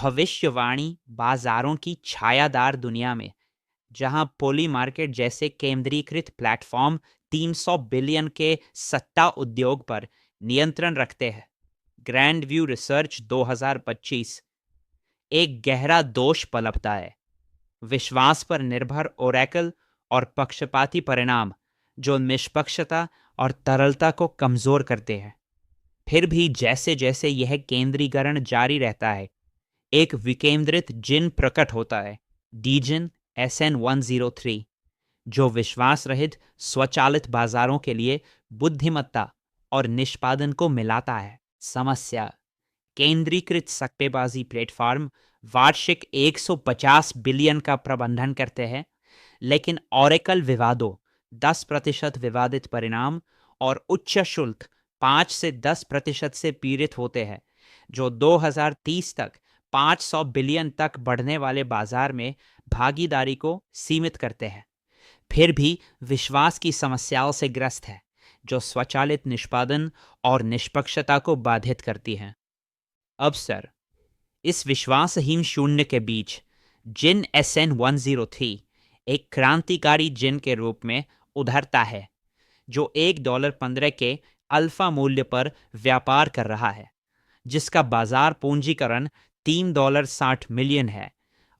भविष्यवाणी बाजारों की छायादार दुनिया में, जहां पोली मार्केट जैसे केंद्रीकृत प्लेटफॉर्म 300 बिलियन के सट्टा उद्योग पर नियंत्रण रखते हैं, ग्रैंड व्यू रिसर्च 2025 एक गहरा दोष पलटता है। विश्वास पर निर्भर ओरेकल और पक्षपाती परिणाम जो निष्पक्षता और तरलता को कमजोर करते हैं। फिर भी जैसे जैसे यह केंद्रीकरण जारी रहता है, एक विकेंद्रित जिन प्रकट होता है, डीजिन SN103, जो विश्वास रहित स्वचालित बाजारों के लिए बुद्धिमत्ता और निष्पादन को मिलाता है। समस्या: केंद्रीकृत सट्टेबाजी प्लेटफॉर्म वार्षिक 150 बिलियन का प्रबंधन करते हैं, लेकिन ओरेकल विवादों, 10% विवादित परिणाम और उच्च शुल्क 5 से 10% से पीड़ित होते हैं, जो 2030 तक 500 बिलियन तक बढ़ने वाले बाजार में भागीदारी को सीमित करते हैं। फिर भी विश्वास की समस्याओं से ग्रस्त है, जो स्वचालित निष्पादन और निष्पक्षता को बाधित करती हैं। अवसर: इस विश्वासहीन शून्य के बीच जिन SN103 एक क्रांतिकारी जिन के रूप में उभरता है, जो $1.15 के अल्फा मूल्य पर व्यापार कर रहा है, जिसका बाजार पूंजीकरण $3.60 मिलियन है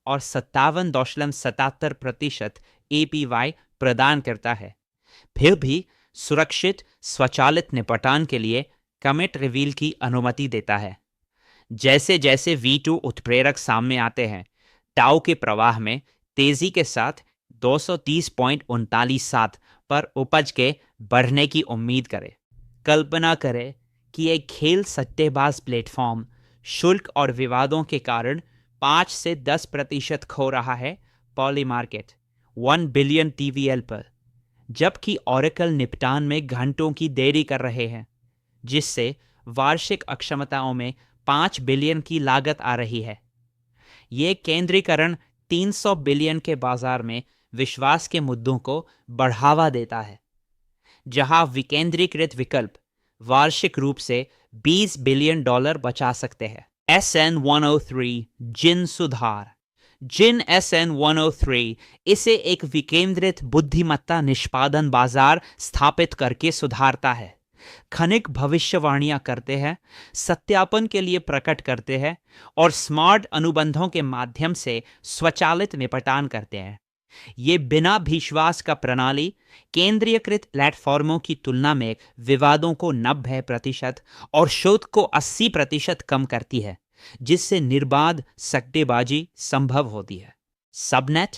और 57.77% APY प्रदान करता है। फिर भी सुरक्षित स्वचालित निपटान के लिए कमिट रिवील की अनुमति देता है। जैसे जैसे V2 उत्प्रेरक सामने आते हैं, टाउ के प्रवाह में तेजी के साथ 230.397 पर उपज के बढ़ने की उम्मीद करें। कल्पना करें कि एक खेल सट्टेबाज प्लेटफॉर्म शुल्क और विवादों के कारण 5 से 10% खो रहा है पॉली मार्केट 1 बिलियन TVL पर, जबकि ओरेकल निपटान में घंटों की देरी कर रहे हैं, जिससे वार्षिक अक्षमताओं में 5 बिलियन की लागत आ रही है। ये केंद्रीकरण 300 बिलियन के बाजार में विश्वास के मुद्दों को बढ़ावा देता है, जहां विकेंद्रीकृत विकल्प वार्षिक रूप से $20 बिलियन बचा सकते हैं। SN103 जिन सुधार: जिन SN103 इसे एक विकेंद्रित बुद्धिमत्ता निष्पादन बाजार स्थापित करके सुधारता है। खनिक भविष्यवाणियां करते हैं, सत्यापन के लिए प्रकट करते हैं और स्मार्ट अनुबंधों के माध्यम से स्वचालित निपटान करते हैं। ये बिना विश्वास का प्रणाली केंद्रीयकृत प्लेटफॉर्मों की तुलना में विवादों को 90% और शोध को 80% कम करती है, जिससे निर्बाध सट्टेबाजी संभव होती है। सबनेट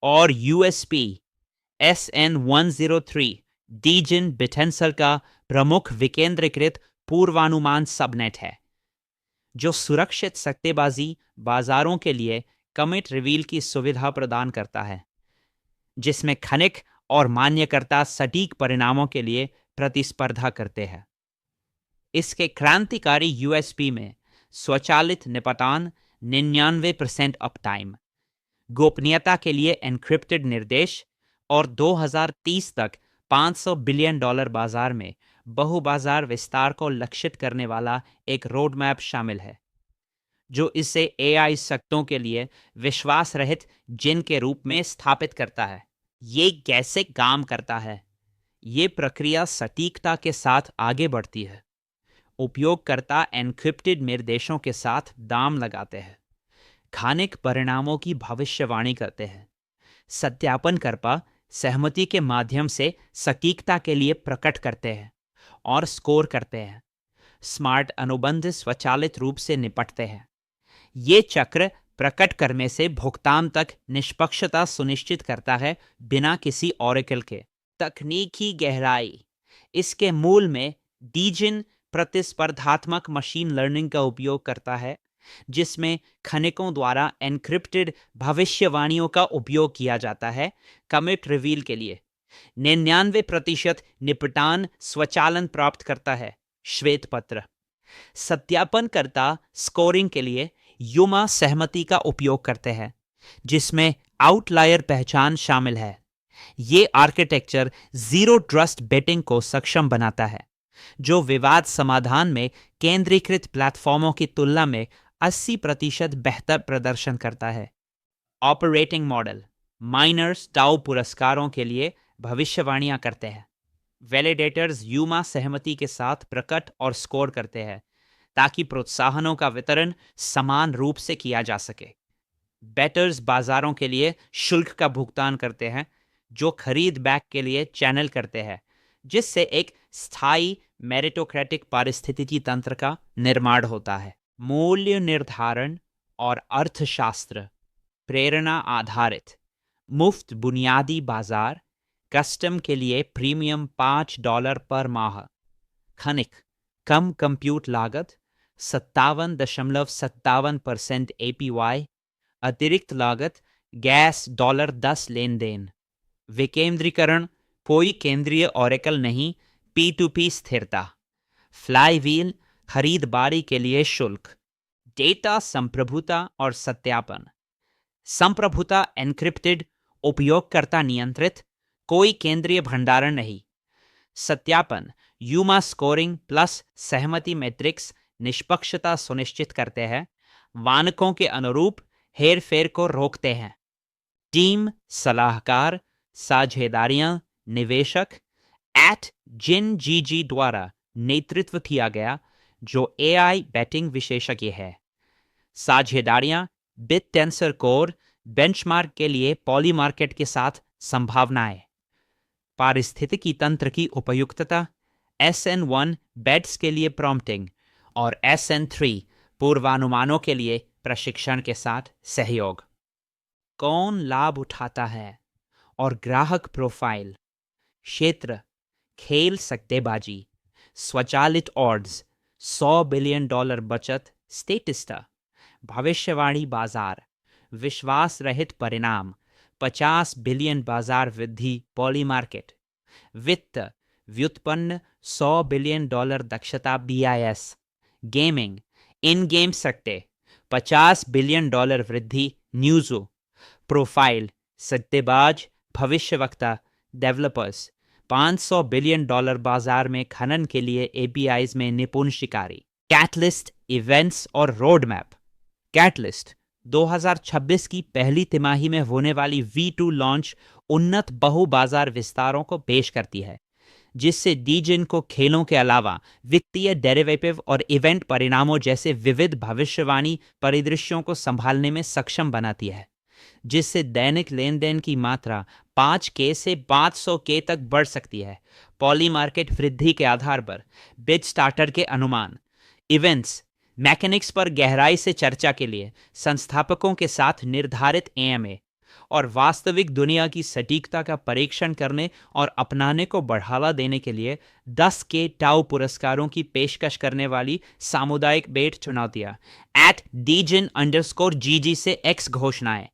और USP: SN103 डीजिन बिटेंसल का प्रमुख विकेंद्रीकृत पूर्वानुमान सबनेट है, जो सुरक्षित सट्टेबाजी बाजारों के लिए कमिट रिवील की सुविधा प्रदान करता है, जिसमें खनिक और मान्यकर्ता सटीक परिणामों के लिए प्रतिस्पर्धा करते हैं। इसके क्रांतिकारी USP में स्वचालित निपटान, 99% अपटाइम, गोपनीयता के लिए एन्क्रिप्टेड निर्देश और 2030 तक $500 बिलियन बाजार में बहुबाजार विस्तार को लक्षित करने वाला एक रोडमैप शामिल है, जो इसे AI सट्टों के लिए विश्वास रहित जिन के रूप में स्थापित करता है। ये कैसे काम करता है? ये प्रक्रिया सटीकता के साथ आगे बढ़ती है। उपयोगकर्ता एन्क्रिप्टेड निर्देशों के साथ दाम लगाते हैं, खानिक परिणामों की भविष्यवाणी करते हैं, सत्यापनकर्ता सहमति के माध्यम से सटीकता के लिए प्रकट करते हैं और स्कोर करते हैं। स्मार्ट अनुबंध स्वचालित रूप से निपटते हैं। ये चक्र प्रकट करने से भुगतान तक निष्पक्षता सुनिश्चित करता है, बिना किसी ओरेकल के। तकनीकी गहराई: इसके मूल में डीजिन प्रतिस्पर्धात्मक मशीन लर्निंग का उपयोग करता है, जिसमें खनिकों द्वारा एन्क्रिप्टेड भविष्यवाणियों का उपयोग किया जाता है कमिट रिवील के लिए। 99% निपटान स्वचालन प्राप्त करता है। श्वेत पत्र: सत्यापनकर्ता स्कोरिंग के लिए युमा सहमति का उपयोग करते हैं, जिसमें आउटलायर पहचान शामिल है। ये आर्किटेक्चर जीरो ट्रस्ट बेटिंग को सक्षम बनाता है, जो विवाद समाधान में केंद्रीकृत प्लेटफॉर्मों की तुलना में 80% बेहतर प्रदर्शन करता है। ऑपरेटिंग मॉडल माइनर्स टाउ पुरस्कारों के लिए भविष्यवाणियां करते हैं। वैलिडेटर्स यूमा सहमति के साथ प्रकट और स्कोर करते हैं ताकि प्रोत्साहनों का वितरण समान रूप से किया जा सके। बेटर्स बाजारों के लिए शुल्क का भुगतान करते हैं जो खरीद बैक के लिए चैनल करते हैं, जिससे एक स्थायी मेरिटोक्रेटिक पारिस्थितिकी तंत्र का निर्माण होता है। मूल्य निर्धारण और अर्थशास्त्र प्रेरणा आधारित मुफ्त बुनियादी बाजार कस्टम के लिए प्रीमियम $5 पर माह, खनिक कम कंप्यूट लागत 57.57% APY, अतिरिक्त लागत गैस $10 लेन देन, विकेंद्रीकरण कोई केंद्रीय ओरेकल नहीं, P2P स्थिरता, फ्लाईव्हील खरीददारी के लिए शुल्क, डेटा संप्रभुता और सत्यापन। संप्रभुता एन्क्रिप्टेड, उपयोगकर्ता नियंत्रित, कोई केंद्रीय भंडारण नहीं। सत्यापन यूमा स्कोरिंग प्लस सहमति मैट्रिक्स निष्पक्षता सुनिश्चित करते हैं, मानकों के अनुरूप हेरफेर को रोकते हैं। टीम सलाहकार साझेदारियां निवेशक @JinGG द्वारा नेतृत्व किया गया, जो AI बैटिंग विशेषज्ञ है। साझेदारियां बिट टेंसर कोर बेंचमार्क के लिए पॉली मार्केट के साथ संभावनाएं, पारिस्थितिकी तंत्र की उपयुक्तता, SN1 बेट्स के लिए प्रॉम्प्टिंग और SN3 पूर्वानुमानों के लिए प्रशिक्षण के साथ सहयोग। कौन लाभ उठाता है और ग्राहक प्रोफाइल, क्षेत्र खेल सट्टेबाजी, स्वचालित ऑड्स, $100 बिलियन बचत, स्टेटिस्टा, भविष्यवाणी बाजार, विश्वास रहित परिणाम, 50 बिलियन बाजार वृद्धि, पॉली मार्केट, वित्त व्युत्पन्न, $100 बिलियन दक्षता, BIS, गेमिंग इन गेम सट्टे, $50 बिलियन वृद्धि, न्यूज़ो, प्रोफाइल सट्टेबाज, भविष्यवक्ता, डेवलपर्स, $500 बिलियन बाजार में खनन के लिए APIs में निपुण शिकारी। कैटलिस्ट इवेंट्स और रोड मैप। कैटलिस्ट 2026 की पहली तिमाही में होने वाली V2 लॉन्च उन्नत बहु बाजार विस्तारों को पेश करती है, जिससे डीजिन को खेलों के अलावा वित्तीय डेरिवेटिव और इवेंट परिणामों जैसे विविध भविष्यवाणी परिदृश्यों को संभालने में सक्षम बनाती है, जिससे दैनिक लेन देन की मात्रा 5K से 500K तक बढ़ सकती है। पॉली मार्केट वृद्धि के आधार पर बिड स्टार्टर के अनुमान। इवेंट्स मैकेनिक्स पर गहराई से चर्चा के लिए संस्थापकों के साथ निर्धारित AMA और वास्तविक दुनिया की सटीकता का परीक्षण करने और अपनाने को बढ़ावा देने के लिए 10K टाउ पुरस्कारों की पेशकश करने वाली सामुदायिक बेट चुनौतियां @DJIN_GG से X घोषणाएं।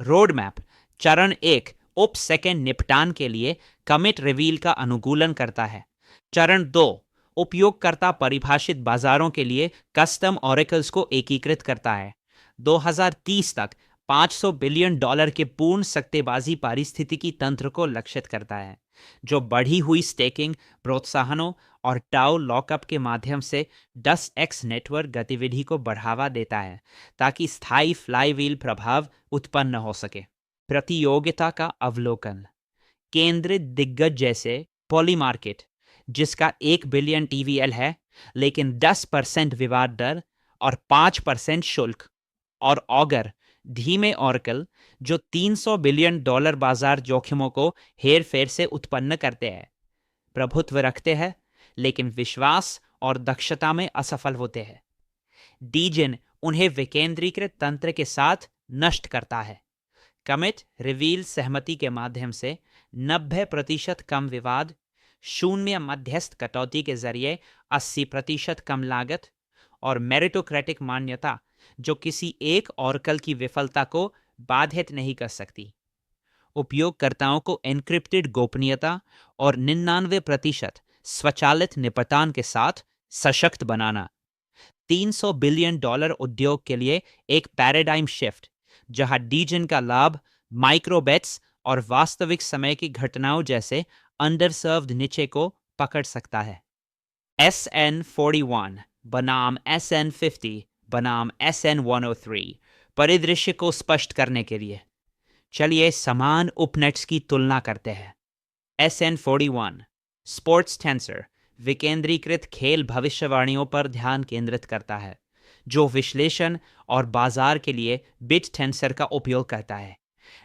रोड मैप चरण 1 उप सेकेंड निपटान के लिए कमिट रिवील का अनुकूलन करता है। चरण 2 उपयोगकर्ता परिभाषित बाजारों के लिए कस्टम ऑरेकल्स को एकीकृत करता है। 2030 तक $500 बिलियन के पूर्ण सट्टेबाजी पारिस्थितिकी तंत्र को लक्षित करता है, जो बढ़ी हुई स्टेकिंग प्रोत्साहनों और टाउ लॉकअप के माध्यम से 10x नेटवर्क गतिविधि को बढ़ावा देता है, ताकि स्थायी फ्लाईव्हील प्रभाव उत्पन्न हो सके। प्रतियोगिता का अवलोकन। केंद्रित दिग्गज जैसे पॉली मार्केट, जिसका 1 बिलियन TVL है लेकिन 10% विवाद दर और 5% शुल्क, और ऑगर धीमे ऑरेकल, जो $300 बिलियन बाजार जोखिमों को हेर फेर से उत्पन्न करते हैं, प्रभुत्व रखते हैं लेकिन विश्वास और दक्षता में असफल होते हैं। डीजिन उन्हें विकेंद्रीकृत तंत्र के साथ नष्ट करता है। कमिट रिवील सहमति के माध्यम से 90% कम विवाद, शून्य मध्यस्थ कटौती के जरिए 80% कम लागत और मेरिटोक्रेटिक मान्यता, जो किसी एक ऑरेकल की विफलता को बाधित नहीं कर सकती। उपयोगकर्ताओं को एन्क्रिप्टेड गोपनीयता और 99% स्वचालित निपटान के साथ सशक्त बनाना। $300 बिलियन उद्योग के लिए एक पैराडाइम शिफ्ट, जहां डीजिन का लाभ माइक्रोबेट्स और वास्तविक समय की घटनाओं जैसे अंडरसर्व्ड निचे को पकड़ सकता है। SN41 बनाम SN50 बनाम SN103 परिदृश्य को स्पष्ट करने के लिए चलिए समान उपनेट्स की तुलना करते हैं। SN41 स्पोर्ट्स टेंसर विकेंद्रीकृत खेल भविष्यवाणियों पर ध्यान केंद्रित करता है, जो विश्लेषण और बाजार के लिए बिट टेंसर का उपयोग करता है,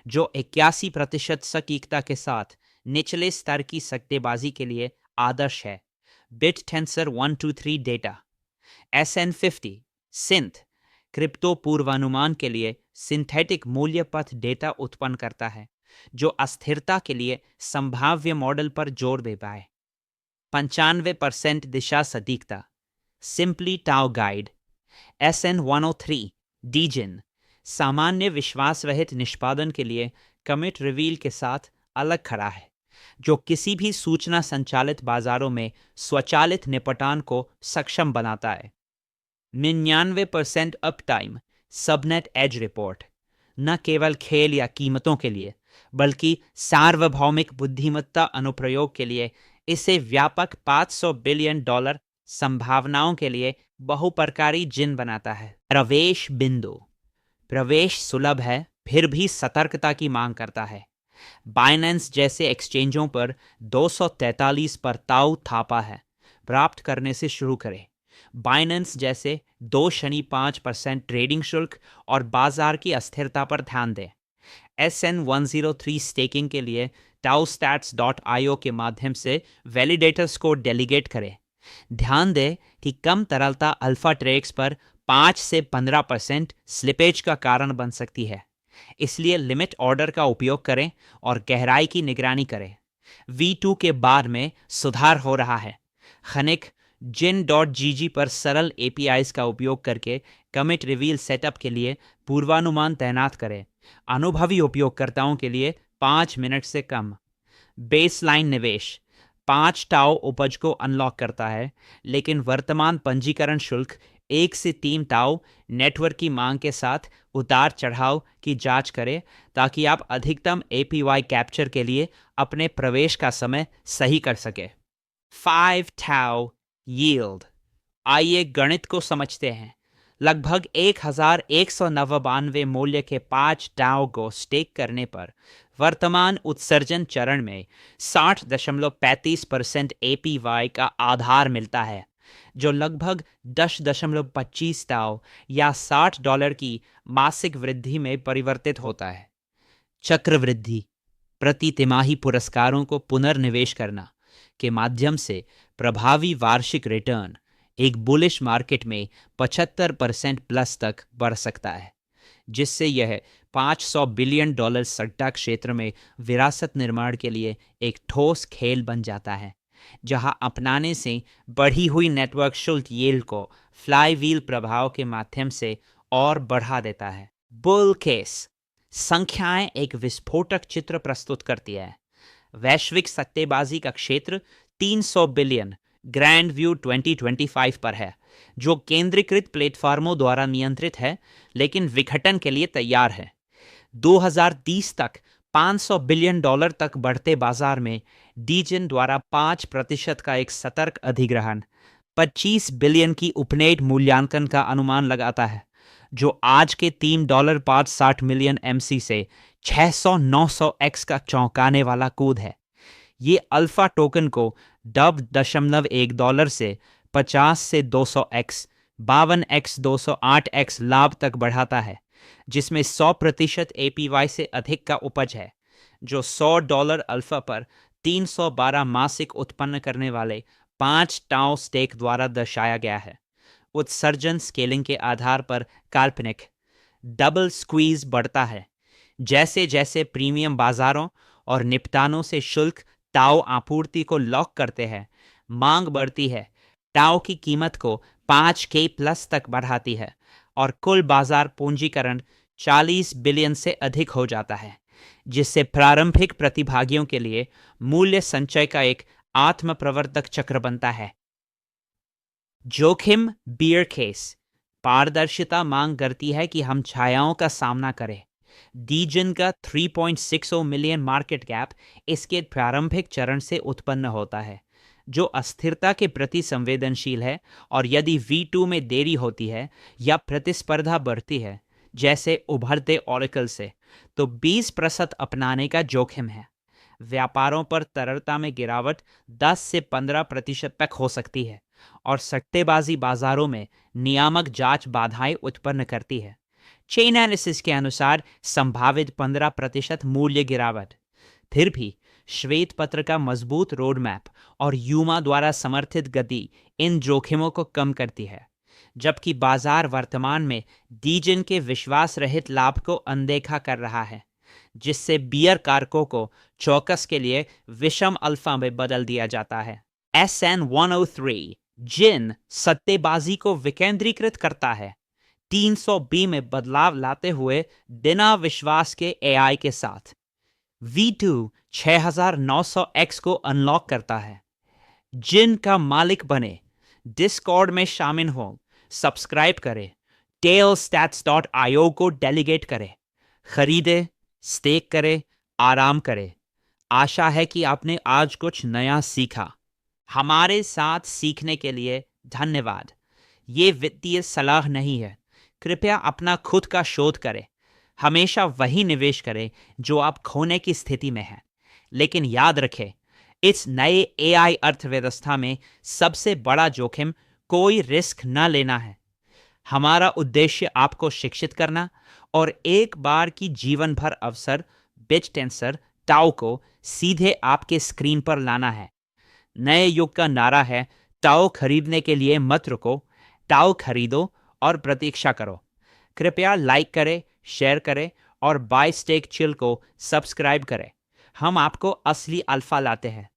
जो 81% सटीकता के साथ निचले स्तर की सट्टेबाजी के लिए आदर्श है। Bit tensor 123 data. SN50 synth crypto पूर्वानुमान के लिए सिंथेटिक मूल्य पथ डेटा उत्पन्न करता है, जो अस्थिरता के लिए संभाव्य मॉडल पर जोर देता है। 95% दिशा सटीकता। Simply tau guide. SN103 डीजिन सामान्य विश्वास रहित निष्पादन के लिए कमिट रिवील के साथ अलग खड़ा है, जो किसी भी सूचना संचालित बाजारों में स्वचालित निपटान को सक्षम बनाता है। 99% uptime subnet as report न केवल खेल या कीमतों के लिए बल्कि सार्वभौमिक बुद्धिमत्ता अनुप्रयोग के लिए इसे व्यापक $500 बिलियन संभावनाओं के लिए बहुप्रकारी जिन बनाता है। प्रवेश बिंदु। प्रवेश सुलभ है, फिर भी सतर्कता की मांग करता है। बाइनेंस जैसे एक्सचेंजों पर 243 पर ताऊ थापा है। प्राप्त करने से शुरू करें। बाइनेंस जैसे 2.5% ट्रेडिंग शुल्क और बाजार की अस्थिरता पर ध्यान दें। SN103 स्टेकिंग के लिए taostats.io के माध्यम से वैलिडेटर्स को डेलीगेट करें। ध्यान दें कि कम तरलता अल्फा ट्रेक्स पर 5 से 15% स्लिपेज का कारण बन सकती है, इसलिए लिमिट ऑर्डर का उपयोग करें और गहराई की निगरानी करें। V2 के बार में सुधार हो रहा है। खनिक जिन.gg पर सरल APIs का उपयोग करके कमिट रिवील सेटअप के लिए पूर्वानुमान तैनात करें। अनुभवी उपयोगकर्ताओं के लिए 5 मिनट से कम। बेसलाइन निवेश 5 टाओ उपज को अनलॉक करता है, लेकिन वर्तमान पंजीकरण शुल्क 1 से 3 टाओ नेटवर्क की मांग के साथ उतार चढ़ाव की जांच करें ताकि आप अधिकतम APY कैप्चर के लिए अपने प्रवेश का समय सही कर सके। 5 टाओ यील्ड। आइए गणित को समझते हैं। लगभग 1199 मूल्य के 5 टाओ को स्टेक करने पर वर्तमान उत्सर्जन चरण में 60.35% APY का आधार मिलता है, जो लगभग 10.25 टाओ या $60 की मासिक वृद्धि में परिवर्तित होता है। चक्रवृद्धि प्रति तिमाही पुरस्कारों को पुनर्निवेश करना के माध्यम से प्रभावी वार्षिक रिटर्न एक बुलिश मार्केट में 75% प्लस तक बढ़ सकता है, जिससे यह $500 बिलियन सट्टा क्षेत्र में विरासत निर्माण के लिए एक ठोस खेल बन जाता है, जहां अपनाने से बढ़ी हुई नेटवर्क शुल्क यील्ड को फ्लाईव्हील प्रभाव के माध्यम से और बढ़ा देता है। बुल केस संख्याएं एक विस्फोटक चित्र प्रस्तुत करती है। वैश्विक सट्टेबाजी का क्षेत्र 300 बिलियन ग्रैंड व्यू 2025 पर है, जो केंद्रीकृत प्लेटफार्मों द्वारा नियंत्रित है लेकिन विघटन के लिए तैयार है। 2030 तक $500 बिलियन तक बढ़ते बाजार में डीजिन द्वारा 5% का एक सतर्क अधिग्रहण 25 बिलियन की उपनेट मूल्यांकन का अनुमान लगाता है, जो आज के $3.60 मिलियन MC से 600-900x का चौंकाने वाला कूद है। ये अल्फा टोकन को $1 से 50 से 200x, 52x, 208x लाभ तक बढ़ाता है, जिसमें 100% APY से अधिक का उपज है, जो $100 अल्फा पर 312 मासिक उत्पन्न करने वाले 5 टाओ स्टेक द्वारा दर्शाया गया है। उत्सर्जन स्केलिंग के आधार पर काल्पनिक डबल स्क्वीज बढ़ता है। जैसे जैसे प्रीमियम बाजारों और निपटानों से शुल्क टाओ आपूर्ति को लॉक करते हैं, मांग बढ़ती है, टाओ की कीमत को 5K प्लस तक बढ़ाती है और कुल बाजार पूंजीकरण 40 बिलियन से अधिक हो जाता है, जिससे प्रारंभिक प्रतिभागियों के लिए मूल्य संचय का एक आत्मप्रवर्तक चक्र बनता है। जोखिम बियर केस पारदर्शिता मांग करती है कि हम छायाओं का सामना करें। डीजिन का 3.60 मिलियन मार्केट कैप इसके प्रारंभिक चरण से उत्पन्न होता है, जो अस्थिरता के प्रति संवेदनशील है, और यदि V2 में देरी होती है या प्रतिस्पर्धा बढ़ती है, जैसे उभरते ओरेकल से, तो 20% अपनाने का जोखिम है। व्यापारों पर तरलता में गिरावट 10 से 15% तक हो सकती है, और सट्टेबाजी बाजारों में नियामक जांच बाधाएं उत्पन्न करती है। चेन एनालिसिस के अनुसार संभावित 15% मूल्य गिरावट। फिर भी श्वेत पत्र का मजबूत रोड मैप और यूमा द्वारा समर्थित गति इन जोखिमों को कम करती है, जबकि बाजार वर्तमान में डीजन के विश्वास रहित लाभ को अनदेखा कर रहा है, जिससे बियर कारकों को चौकस के लिए विषम अल्फा में बदल दिया जाता है। SN103 जिन सट्टेबाजी को विकेंद्रीकृत करता है, 300B में बदलाव लाते हुए बिना विश्वास के AI के साथ। V2 6900X को अनलॉक करता है। जिन का मालिक बने, डिस्कॉर्ड में शामिल हो, सब्सक्राइब करें, tailstats.io को डेलीगेट करें, खरीदे, स्टेक करें, आराम करें। आशा है कि आपने आज कुछ नया सीखा। हमारे साथ सीखने के लिए धन्यवाद। ये वित्तीय सलाह नहीं है। कृपया अपना खुद का शोध करें। हमेशा वही निवेश करें जो आप खोने की स्थिति में हैं। लेकिन याद रखें, इस नए AI अर्थव्यवस्था में सबसे बड़ा जोखिम कोई रिस्क न लेना है। हमारा उद्देश्य आपको शिक्षित करना और एक बार की जीवन भर अवसर बिटटेंसर टाओ को सीधे आपके स्क्रीन पर लाना है। नए युग का नारा है, टाओ खरीदने के लिए मत रुको, टाओ खरीदो और प्रतीक्षा करो। कृपया लाइक करें, शेयर करें और बाय स्टेक चिल को सब्सक्राइब करें। हम आपको असली अल्फा लाते हैं।